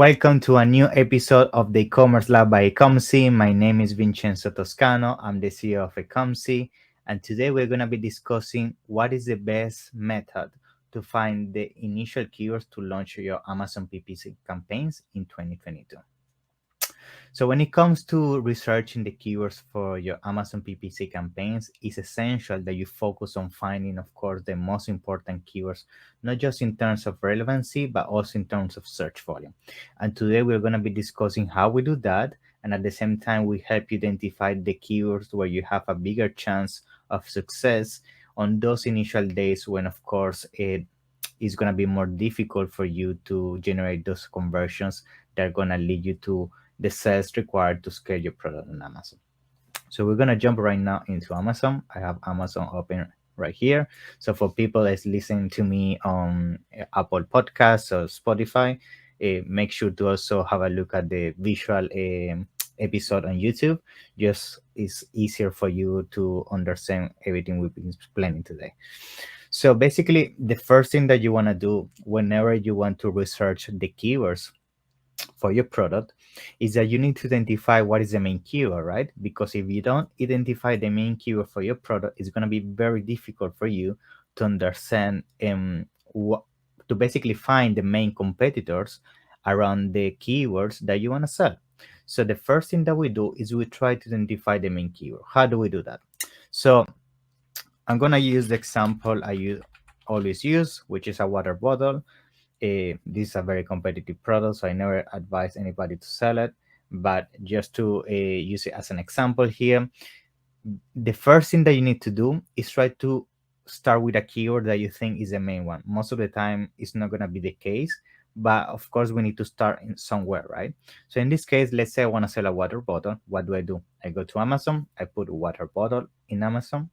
Welcome to a new episode of the e-commerce lab by Ecomcy. My name is Vincenzo Toscano. I'm the CEO of Ecomcy, and today we're going to be discussing what is the best method to find the initial keywords to launch your Amazon PPC campaigns in 2022. So when it comes to researching the keywords for your Amazon PPC campaigns, it's essential that you focus on finding, of course, the most important keywords, not just in terms of relevancy, but also in terms of search volume. And today we're going to be discussing how we do that. And at the same time, we help you identify the keywords where you have a bigger chance of success on those initial days when, of course, it is going to be more difficult for you to generate those conversions that are going to lead you to the sales required to scale your product on Amazon. So we're gonna jump right now into Amazon. I have Amazon open right here. So for people that's listening to me on Apple Podcasts or Spotify, make sure to also have a look at the visual episode on YouTube. Just it's easier for you to understand everything we've been explaining today. So basically, the first thing that you want to do whenever you want to research the keywords for your product is that you need to identify what is the main keyword, right? Because if you don't identify the main keyword for your product, it's going to be very difficult for you to understand what to basically find the main competitors around the keywords that you want to sell. So the first thing that we do is we try to identify the main keyword. How do we do that? So I'm going to use the example always use, which is a water bottle. This is a very competitive product, so I never advise anybody to sell it. But just to use it as an example here, the first thing that you need to do is try to start with a keyword that you think is the main one. Most of the time, it's not going to be the case, but of course, we need to start in somewhere, right? So in this case, let's say I want to sell a water bottle. What do? I go to Amazon, I put water bottle in Amazon,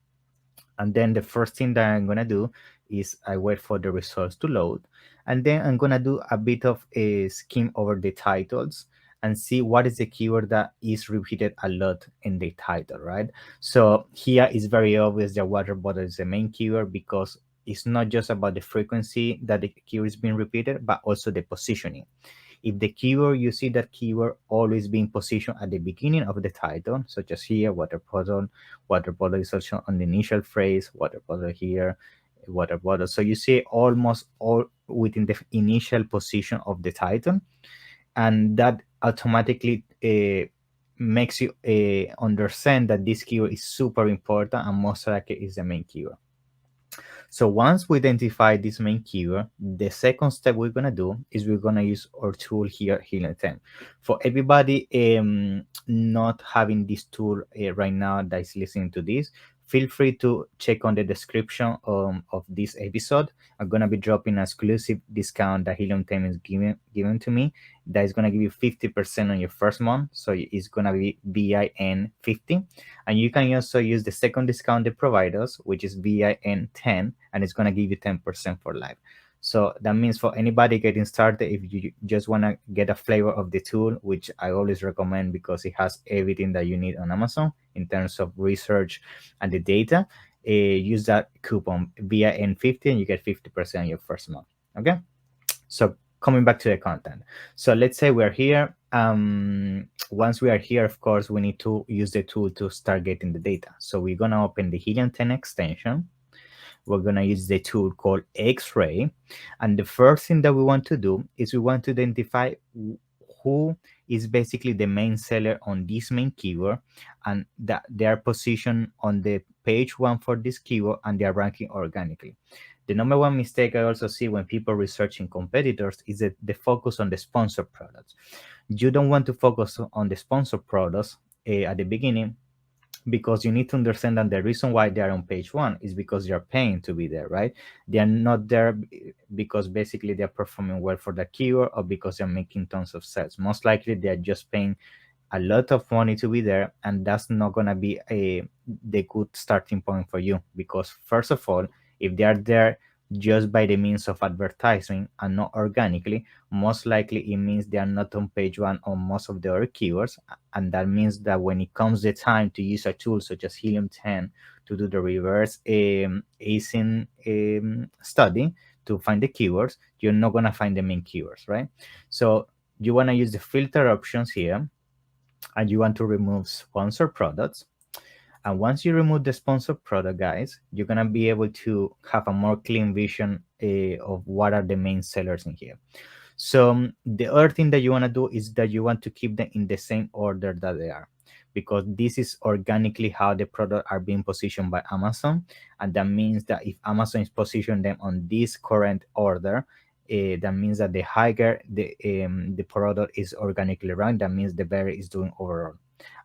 and then the first thing that I'm gonna do is I wait for the results to load, and then I'm gonna do a bit of a skim over the titles and see what is the keyword that is repeated a lot in the title, right? So here is very obvious that water bottle is the main keyword because it's not just about the frequency that the keyword is being repeated, but also the positioning. If the keyword, you see that keyword always being positioned at the beginning of the title, such as here, water bottle is also on the initial phrase, water bottle here, water bottle. So you see almost all within the initial position of the title, and that automatically makes you understand that this keyword is super important and most likely is the main keyword. So once we identify this main keyword, the second step we're gonna do is we're gonna use our tool here, Helium 10. For everybody not having this tool right now that is listening to this, feel free to check on the description of this episode. I'm gonna be dropping an exclusive discount that Helium 10 is given to me. That is gonna give you 50% on your first month. So it's gonna be VIN 50. And you can also use the second discount they provide us, which is VIN 10, and it's gonna give you 10% for life. So that means for anybody getting started, if you just want to get a flavor of the tool, which I always recommend because it has everything that you need on Amazon in terms of research and the data, use that coupon VIN50 and you get 50% on your first month. Okay. So coming back to the content. So let's say we're here. Once we are here, of course, we need to use the tool to start getting the data. So we're going to open the Helium 10 extension. We're going to use the tool called X-Ray. And the first thing that we want to do is we want to identify who is basically the main seller on this main keyword and that they are positioned on the page one for this keyword and they are ranking organically. The number one mistake I also see when people researching competitors is that the focus on the sponsored products. You don't want to focus on the sponsored products at the beginning, because you need to understand that the reason why they are on page one is because you're paying to be there, right? They are not there because basically they're performing well for the keyword or because they're making tons of sales. Most likely they're just paying a lot of money to be there, and that's not going to be the good starting point for you, because first of all, if they are there just by the means of advertising and not organically, most likely it means they are not on page one on most of the other keywords, and that means that when it comes the time to use a tool such as Helium 10 to do the reverse ASIN study to find the keywords, you're not going to find the main keywords, right? So you want to use the filter options here, and you want to remove sponsored products. And once you remove the sponsored product, guys, you're gonna be able to have a more clean vision of what are the main sellers in here. So the other thing that you want to do is that you want to keep them in the same order that they are, because this is organically how the product are being positioned by Amazon. And that means that if Amazon is positioning them on this current order, that means that the higher the product is organically ranked, that means the better is doing overall.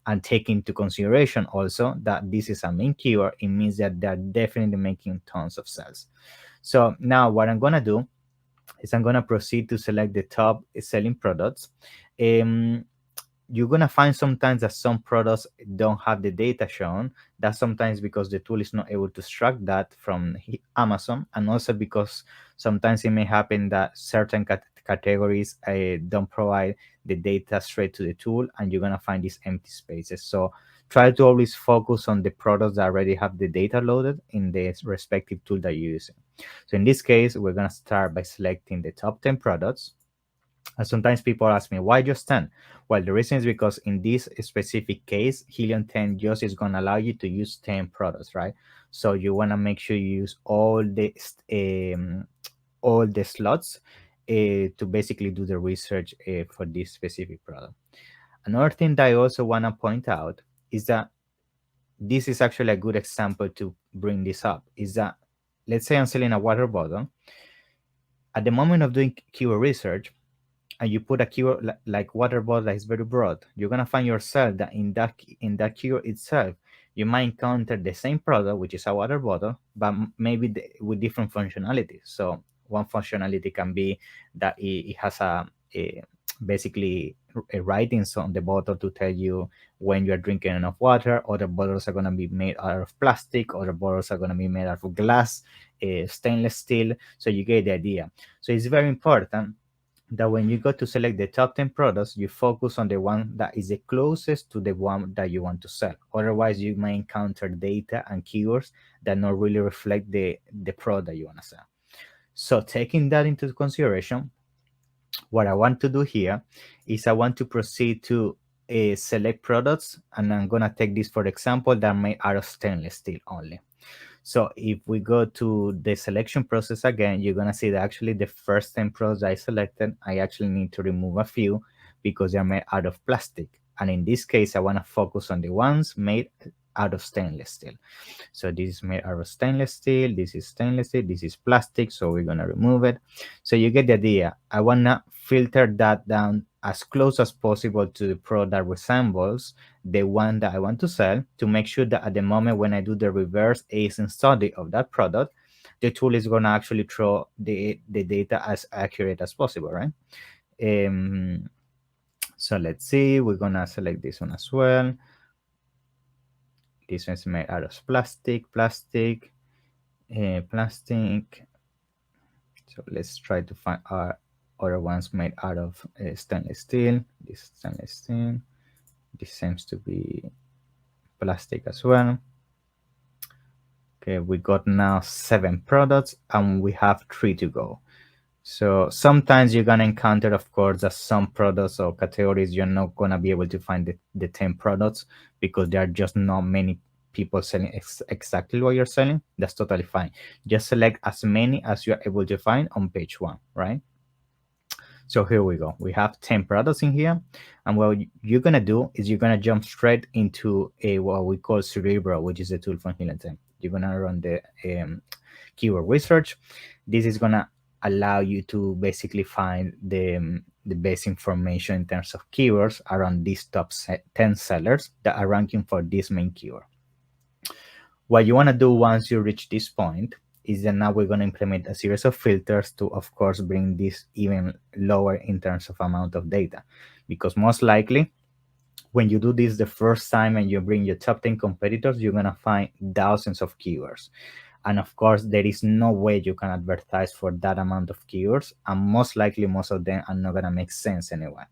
And take into consideration also that this is a main keyword, it means that they're definitely making tons of sales. So now what I'm gonna do is I'm gonna proceed to select the top selling products. Um, you're gonna find sometimes that some products don't have the data shown. That's sometimes because the tool is not able to extract that from Amazon, and also because sometimes it may happen that certain categories don't provide the data straight to the tool, and you're gonna find these empty spaces. So try to always focus on the products that already have the data loaded in the respective tool that you're using. So in this case, we're gonna start by selecting the top 10 products. And sometimes people ask me, why just 10? Well, the reason is because in this specific case, Helium 10 just is going to allow you to use 10 products, right? So you want to make sure you use all the slots to basically do the research for this specific product. Another thing that I also want to point out is that this is actually a good example to bring this up, is that let's say I'm selling a water bottle. At the moment of doing keyword research, and you put a keyword like water bottle that is very broad, you're gonna find yourself that in that keyword itself, you might encounter the same product, which is a water bottle, but maybe with different functionalities. So one functionality can be that it has a basically a writings on the bottle to tell you when you are drinking enough water. Other bottles are going to be made out of plastic, other bottles are going to be made out of glass, stainless steel. So you get the idea. So it's very important that when you go to select the top 10 products, you focus on the one that is the closest to the one that you want to sell. Otherwise, you may encounter data and keywords that not really reflect the product that you want to sell. So taking that into consideration, what I want to do here is I want to proceed to select products, and I'm going to take this for example that are made out of stainless steel only. So if we go to the selection process again, you're gonna see that actually the first 10 products I selected, I actually need to remove a few because they're made out of plastic. And in this case, I wanna focus on the ones made out of stainless steel. So this is made out of stainless steel, this is stainless steel, this is plastic, so we're gonna remove it. So you get the idea. I wanna filter that down as close as possible to the product that resembles the one that I want to sell, to make sure that at the moment when I do the reverse ASIN study of that product, the tool is gonna actually throw the data as accurate as possible, right? So let's see, we're gonna select this one as well. This one's made out of plastic. So let's try to find our other ones made out of stainless steel. This stainless steel. This seems to be plastic as well. Okay, we got now 7 products and we have 3 to go. So sometimes you're gonna encounter, of course, that some products or categories you're not gonna be able to find the 10 products because there are just not many people selling exactly what you're selling. That's totally fine. Just select as many as you're able to find on page 1, right? So here we go. We have 10 products in here. And what you're gonna do is you're gonna jump straight into a what we call Cerebro, which is a tool from Helium 10. You're gonna run the keyword research. This is gonna allow you to basically find the best information in terms of keywords around these top 10 sellers that are ranking for this main keyword. What you want to do once you reach this point is that now we're going to implement a series of filters to, of course, bring this even lower in terms of amount of data. Because most likely, when you do this the first time and you bring your top 10 competitors, you're going to find thousands of keywords. And of course, there is no way you can advertise for that amount of keywords. And most likely, most of them are not going to make sense anyway.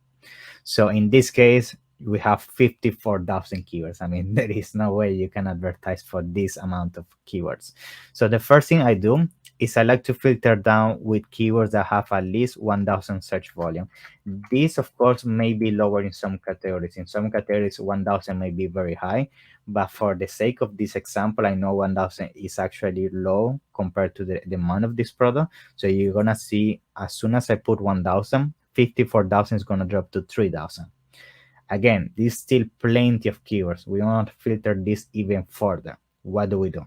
So in this case, we have 54,000 keywords. I mean, there is no way you can advertise for this amount of keywords. So the first thing I do is I like to filter down with keywords that have at least 1,000 search volume. This, of course, may be lower in some categories. In some categories, 1,000 may be very high, but for the sake of this example, I know 1,000 is actually low compared to the demand of this product. So you're gonna see, as soon as I put 1,000, 54,000 is gonna drop to 3,000. Again, there's still plenty of keywords. We want to filter this even further. What do?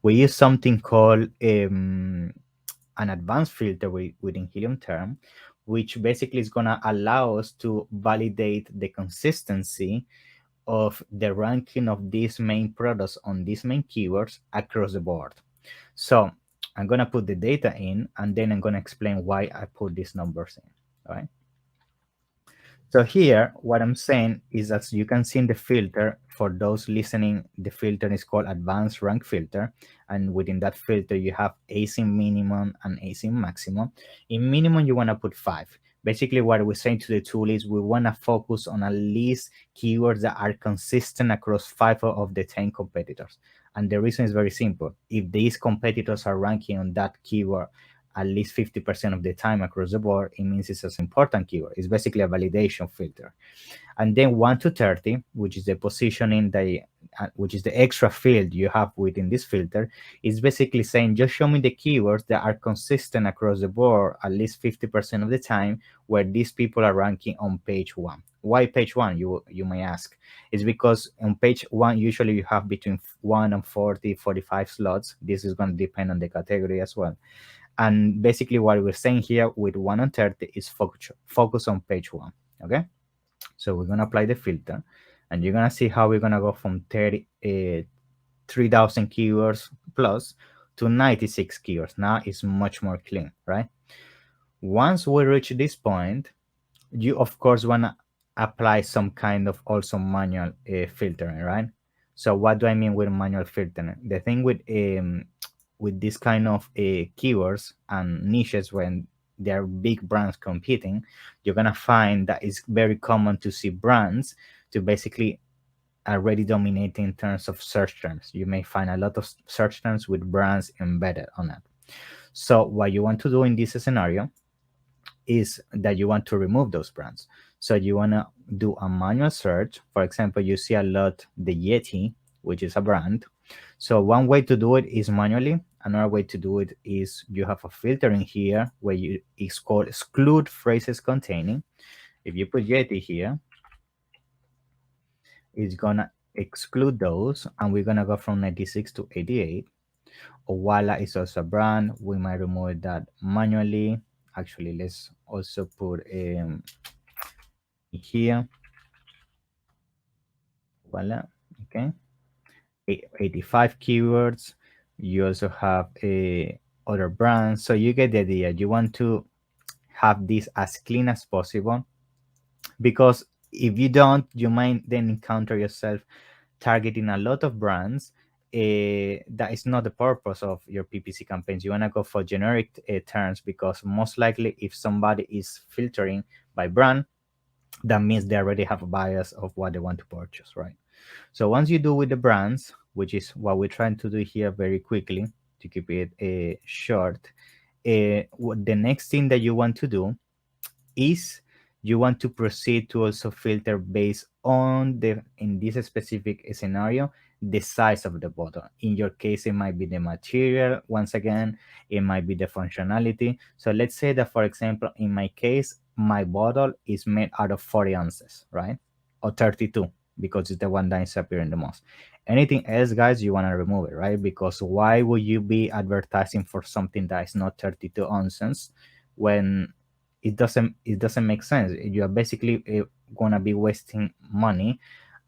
We use something called an advanced filter within Helium Term, which basically is going to allow us to validate the consistency of the ranking of these main products on these main keywords across the board. So I'm going to put the data in, and then I'm going to explain why I put these numbers in. All right. So here, what I'm saying is, as you can see in the filter, for those listening, the filter is called Advanced Rank Filter. And within that filter, you have async minimum and async maximum. In minimum, you want to put 5. Basically, what we're saying to the tool is we want to focus on at least keywords that are consistent across 5 of the 10 competitors. And the reason is very simple. If these competitors are ranking on that keyword at least 50% of the time across the board, it means it's an important keyword. It's basically a validation filter. And then 1 to 30, which is the positioning, which is the extra field you have within this filter, is basically saying just show me the keywords that are consistent across the board at least 50% of the time, where these people are ranking on page 1. Why page 1, you may ask? It's because on page 1 usually you have between 1 and 40, 45 slots. This is going to depend on the category as well. And basically what we're saying here with 1 and 30 is focus on page 1. Okay, so we're going to apply the filter, and you're going to see how we're going to go from 3,000 keywords plus to 96 keywords. Now it's much more clean, right? Once we reach this point, you of course want to apply some kind of also manual filtering, right? So what do I mean with manual filtering? The thing with this kind of keywords and niches, when there are big brands competing, you're gonna find that it's very common to see brands to basically already dominating in terms of search terms. You may find a lot of search terms with brands embedded on it. So what you want to do in this scenario is that you want to remove those brands. So you want to do a manual search. For example, you see a lot the Yeti, which is a brand. So one way to do it is manually. Another way to do it is you have a filter in here where it's called exclude phrases containing. If you put Yeti here, it's gonna exclude those, and we're gonna go from 96 to 88. Owala is also a brand. We might remove that manually. Actually, let's also put here. Voila. Okay. 85 keywords. You also have a other brands. So you get the idea. You want to have this as clean as possible, because if you don't, you might then encounter yourself targeting a lot of brands. That is not the purpose of your PPC campaigns. You want to go for generic terms, because most likely if somebody is filtering by brand, that means they already have a bias of what they want to purchase, right? So once you do with the brands, which is what we're trying to do here very quickly to keep it short, what the next thing that you want to do is you want to proceed to also filter based on in this specific scenario, the size of the bottle. In your case, it might be the material. Once again, it might be the functionality. So let's say that, for example, in my case, my bottle is made out of 40 ounces, right? Or 32, because it's the one that is appearing the most. Anything else, guys, you want to remove it, right? Because why would you be advertising for something that is not 32 ounces when it doesn't make sense? You are basically gonna be wasting money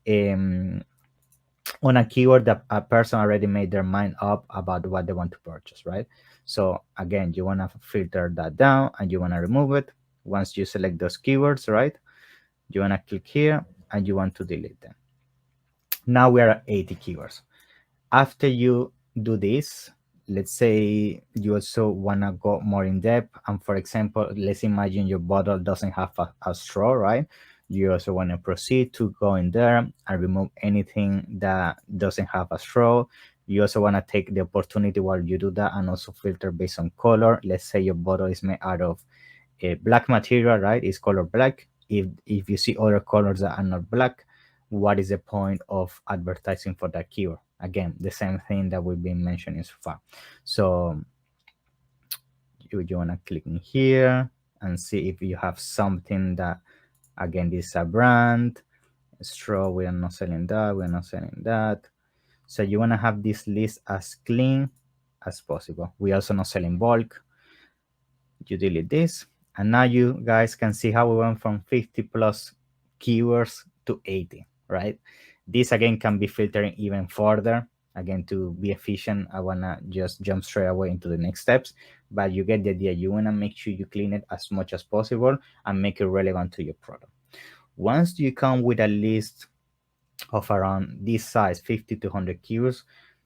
on a keyword that a person already made their mind up about what they want to purchase, right? So again, you want to filter that down, and you want to remove it. Once you select those keywords, right, you want to click here and you want to delete them. Now we are at 80 keywords. After you do this, let's say you also want to go more in depth, and for example, let's imagine your bottle doesn't have a straw, right? You also want to proceed to go in there and remove anything that doesn't have a straw. You also want to take the opportunity while you do that and also filter based on color. Let's say your bottle is made out of a black material, right? It's color black. If you see other colors that are not black, what is the point of advertising for that keyword? Again, the same thing that we've been mentioning so far. So you want to click in here and see if you have something that, again, this is a brand straw. We are not selling that, we're not selling that. So you want to have this list as clean as possible. We also not selling bulk. You delete this, and now you guys can see how we went from 50 plus keywords to 80, right? This again can be filtering even further. Again, to be efficient, I want to just jump straight away into the next steps, but you get the idea. You want to make sure you clean it as much as possible and make it relevant to your product. Once you come with a list of around this size, 50 to 100 keywords,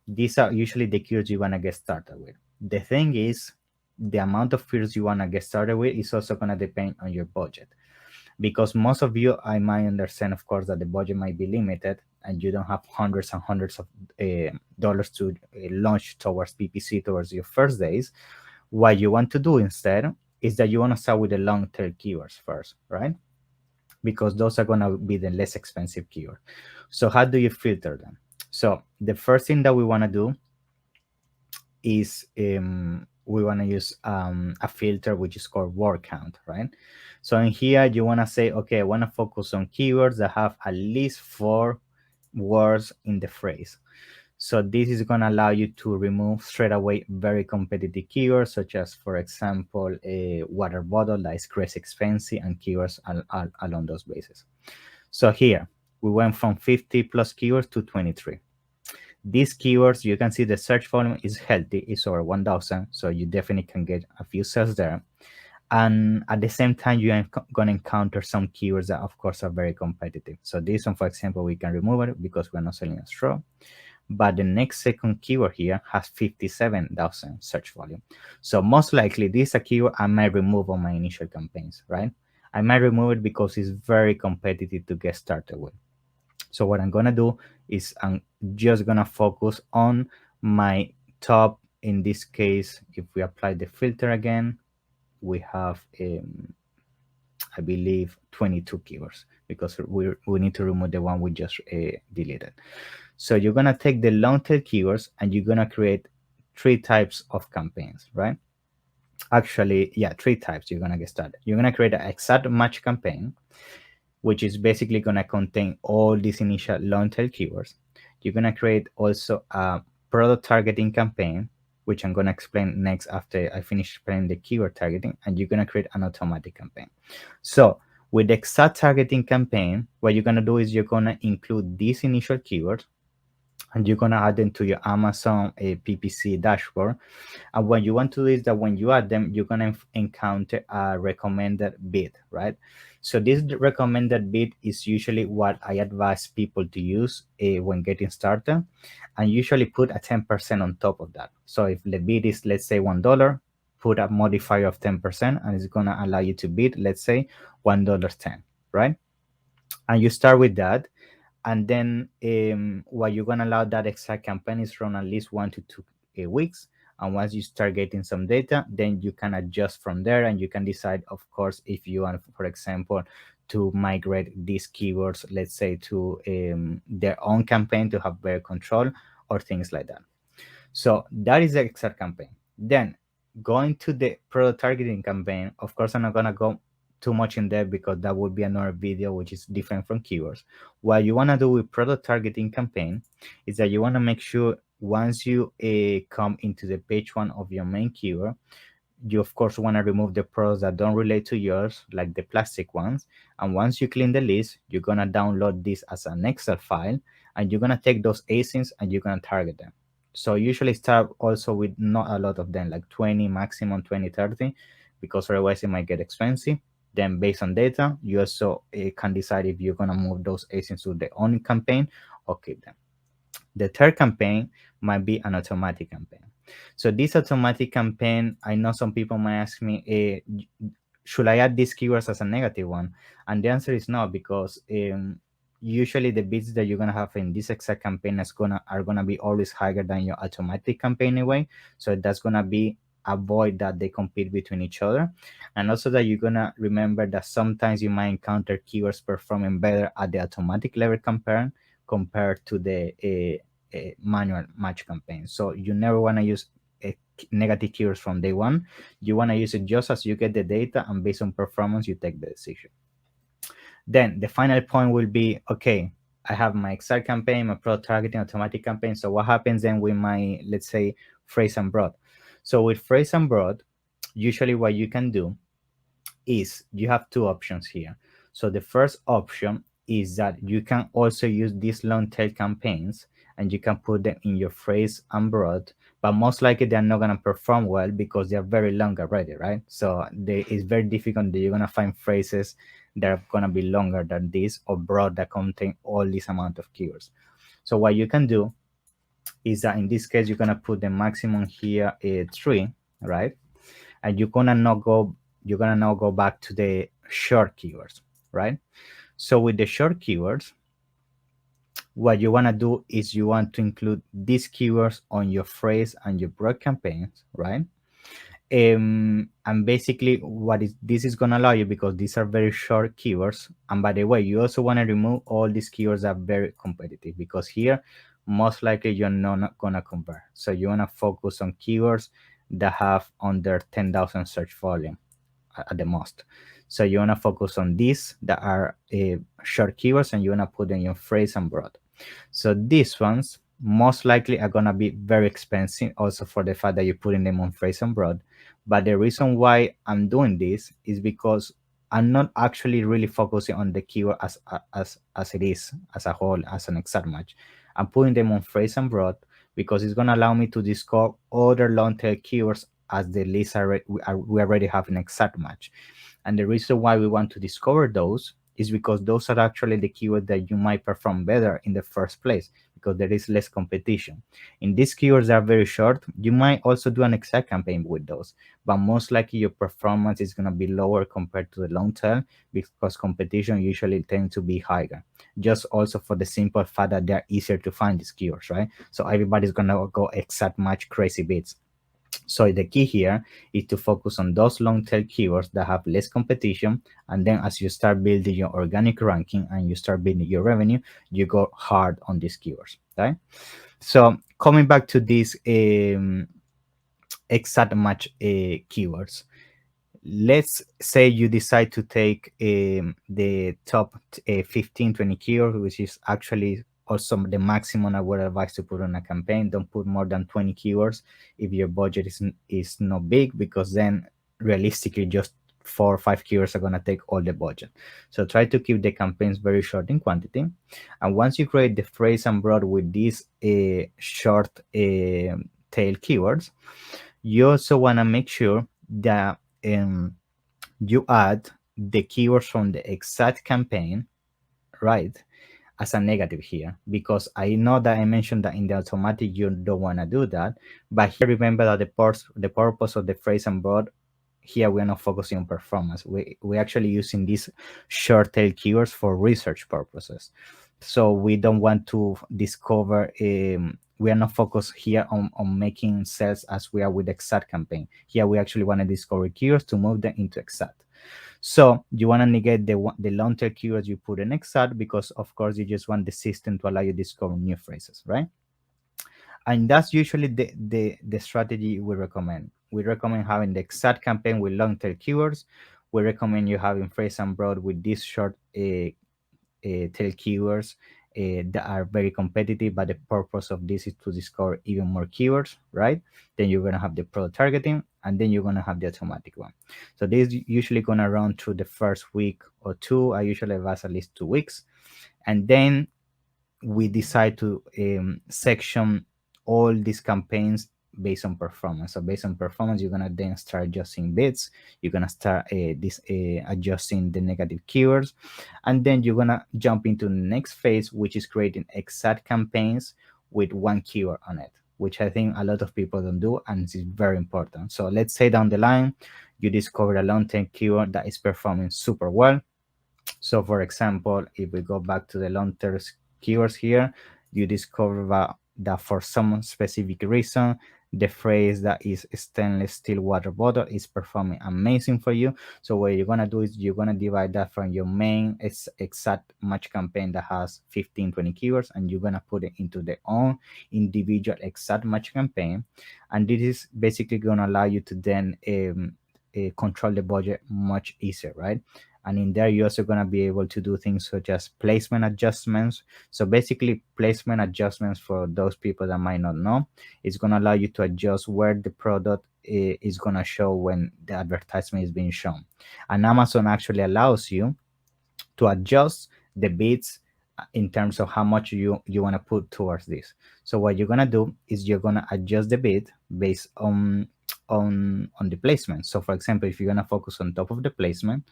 these are usually the keywords you want to get started with. The thing is, the amount of keywords you want to get started with is also going to depend on your budget, because most of you, I might understand, of course, that the budget might be limited and you don't have hundreds and hundreds of dollars to launch towards PPC towards your first days. What you want to do instead is that you want to start with the long tail keywords first, right? Because those are going to be the less expensive keyword. So how do you filter them? So the first thing that we want to do is we want to use a filter which is called word count, right? So in here you want to say, okay, I want to focus on keywords that have at least 4 words in the phrase. So this is going to allow you to remove straight away very competitive keywords, such as, for example, a water bottle that is crazy expensive, and keywords along those bases. So here we went from 50 plus keywords to 23. These keywords, you can see the search volume is healthy, it's over 1,000, so you definitely can get a few sales there. And at the same time, you are going to encounter some keywords that, of course, are very competitive. So this one, for example, we can remove it because we're not selling a straw. But the next second keyword here has 57,000 search volume. So most likely this is a keyword I might remove on my initial campaigns, right? I might remove it because it's very competitive to get started with. So what I'm gonna do is I'm just gonna focus on my top. In this case, if we apply the filter again, we have I believe 22 keywords, because we need to remove the one we just deleted. So you're gonna take the long tail keywords and you're gonna create 3 types of campaigns, right? Actually, yeah, 3 types. You're gonna get started. You're gonna create an exact match campaign, which is basically gonna contain all these initial long tail keywords. You're gonna create also a product targeting campaign, which I'm gonna explain next after I finish explaining the keyword targeting, and you're gonna create an automatic campaign. So with the exact targeting campaign, what you're gonna do is you're gonna include these initial keywords, and you're gonna add them to your Amazon PPC dashboard. And what you want to do is that when you add them, you're gonna encounter a recommended bid, right? So this recommended bid is usually what I advise people to use when getting started, and usually put a 10% on top of that. So if the bid is, let's say, $1, put a modifier of 10%, and it's gonna allow you to bid, let's say, $1.10, right? And you start with that, and then what you're going to allow that exact campaign is run at least 1 to 2 weeks. And once you start getting some data, then you can adjust from there, and you can decide, of course, if you want, for example, to migrate these keywords, let's say, to their own campaign to have better control or things like that. So that is the exact campaign. Then going to the product targeting campaign, of course, I'm not going to go too much in depth because that would be another video which is different from keywords. What you want to do with product targeting campaign is that you want to make sure once you come into the page 1 of your main keyword, you of course want to remove the products that don't relate to yours, like the plastic ones. And once you clean the list, you're going to download this as an Excel file, and you're going to take those ASINs and you're going to target them. So usually start also with not a lot of them, like 20, maximum 20, 30, because otherwise it might get expensive. Then based on data, you also can decide if you're going to move those ASINs to the own campaign or keep them. The third campaign might be an automatic campaign. So this automatic campaign, I know some people might ask me, should I add these keywords as a negative one? And the answer is no, because usually the bids that you're gonna have in this exact campaign are gonna be always higher than your automatic campaign anyway. So that's gonna be avoid that they compete between each other. And also that you're gonna remember that sometimes you might encounter keywords performing better at the automatic level compared to the manual match campaign. So you never want to use negative keywords from day one. You want to use it just as you get the data, and based on performance you take the decision. Then the final point will be, okay, I have my exact campaign, my pro targeting automatic campaign. So what happens then with my, let's say, phrase and broad? So with phrase and broad, usually what you can do is you have two options here. So the first option is that you can also use these long tail campaigns and you can put them in your phrase and broad, but most likely they're not going to perform well because they're very long already, right? So it's very difficult that you're going to find phrases that are going to be longer than this or broad that contain all this amount of keywords. So what you can do is that in this case, you're going to put the maximum here at 3, right? And you're gonna now go back to the short keywords, right? So with the short keywords, what you want to do is you want to include these keywords on your phrase and your broad campaigns, right? And basically this is going to allow you, because these are very short keywords. And by the way, you also want to remove all these keywords that are very competitive, because here most likely you're not going to convert. So you want to focus on keywords that have under 10,000 search volume at the most. So you want to focus on these that are short keywords, and you want to put in your phrase and broad. So these ones most likely are going to be very expensive, also for the fact that you're putting them on phrase and broad. But the reason why I'm doing this is because I'm not actually really focusing on the keyword as it is as a whole, as an exact match. I'm putting them on phrase and broad because it's going to allow me to discover other long tail keywords as the list we already have an exact match. And the reason why we want to discover those is because those are actually the keywords that you might perform better in the first place, because there is less competition. In these keywords that are very short, you might also do an exact campaign with those, but most likely your performance is going to be lower compared to the long tail, because competition usually tends to be higher. Just also for the simple fact that they're easier to find, these keywords, right? So everybody's going to go exact match crazy bits. So the key here is to focus on those long tail keywords that have less competition, and then as you start building your organic ranking and you start building your revenue, you go hard on these keywords, right? So coming back to these exact match keywords, let's say you decide to take the top 15, 20 keywords, which is actually also the maximum I would advise to put on a campaign. Don't put more than 20 keywords if your budget is not big, because then realistically just 4 or 5 keywords are going to take all the budget. So try to keep the campaigns very short in quantity. And once you create the phrase and broad with these short tail keywords, you also want to make sure that you add the keywords from the exact campaign, right, as a negative here, because I know that I mentioned that in the automatic you don't want to do that, but here remember that the purpose of the phrase and broad here, we're not focusing on performance. We're actually using these short tail keywords for research purposes. So we don't want to discover we are not focused here on making sales as we are with exact campaign. Here we actually want to discover keywords to move them into exact. So you want to negate the long tail keywords you put in exact, because of course you just want the system to allow you to discover new phrases, right? And that's usually the strategy we recommend. We recommend having the exact campaign with long tail keywords. We recommend you having phrase and broad with these short tail keywords that are very competitive, but the purpose of this is to discover even more keywords, right? Then you're going to have the pro targeting, and then you're going to have the automatic one. So this is usually going to run through the first week or two. I usually advise at least 2 weeks. And then we decide to section all these campaigns based on performance. So based on performance, you're gonna then start adjusting bids. You're gonna start adjusting the negative keywords, and then you're gonna jump into the next phase, which is creating exact campaigns with one keyword on it, which I think a lot of people don't do, and it's very important. So let's say down the line you discover a long-term keyword that is performing super well. So for example, if we go back to the long-term keywords here, you discover that for some specific reason, the phrase that is stainless steel water bottle is performing amazing for you. So what you're gonna do is you're gonna divide that from your main exact match campaign that has 15, 20 keywords, and you're gonna put it into their own individual exact match campaign. And this is basically gonna allow you to then control the budget much easier, right? And in there you're also going to be able to do things such as placement adjustments. So basically placement adjustments, for those people that might not know, it's going to allow you to adjust where the product is going to show when the advertisement is being shown. And Amazon actually allows you to adjust the bids in terms of how much you want to put towards this. So what you're going to do is you're going to adjust the bid based on the placement. So for example, if you're going to focus on top of the placement,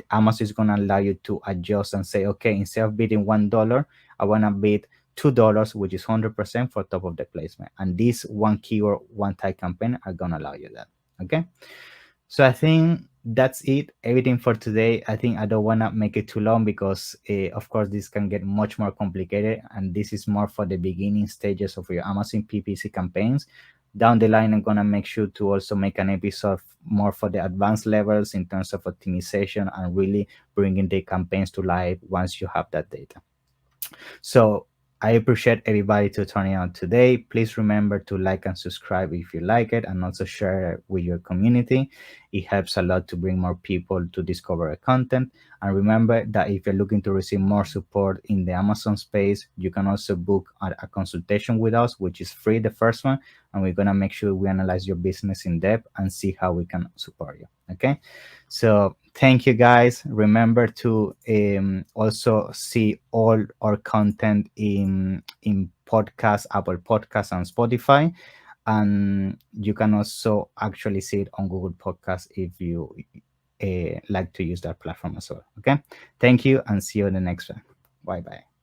Amazon is going to allow you to adjust and say, okay, instead of bidding $1, I want to bid $2, which is 100% for top of the placement. And this one keyword, one type campaign are going to allow you that. Okay. So I think that's it, everything for today. I think I don't want to make it too long because of course this can get much more complicated, and this is more for the beginning stages of your Amazon PPC campaigns. Down the line, I'm going to make sure to also make an episode more for the advanced levels in terms of optimization and really bringing the campaigns to life once you have that data. So I appreciate everybody to turning on today. Please remember to like and subscribe if you like it, and also share it with your community. It helps a lot to bring more people to discover our content. And remember that if you're looking to receive more support in the Amazon space, you can also book a consultation with us, which is free, the first one. And we're going to make sure we analyze your business in depth and see how we can support you. Okay. So thank you guys. Remember to also see all our content in podcast, Apple Podcasts, and Spotify. And you can also actually see it on Google Podcasts if you like to use that platform as well. Okay. Thank you, and see you in the next one. Bye bye.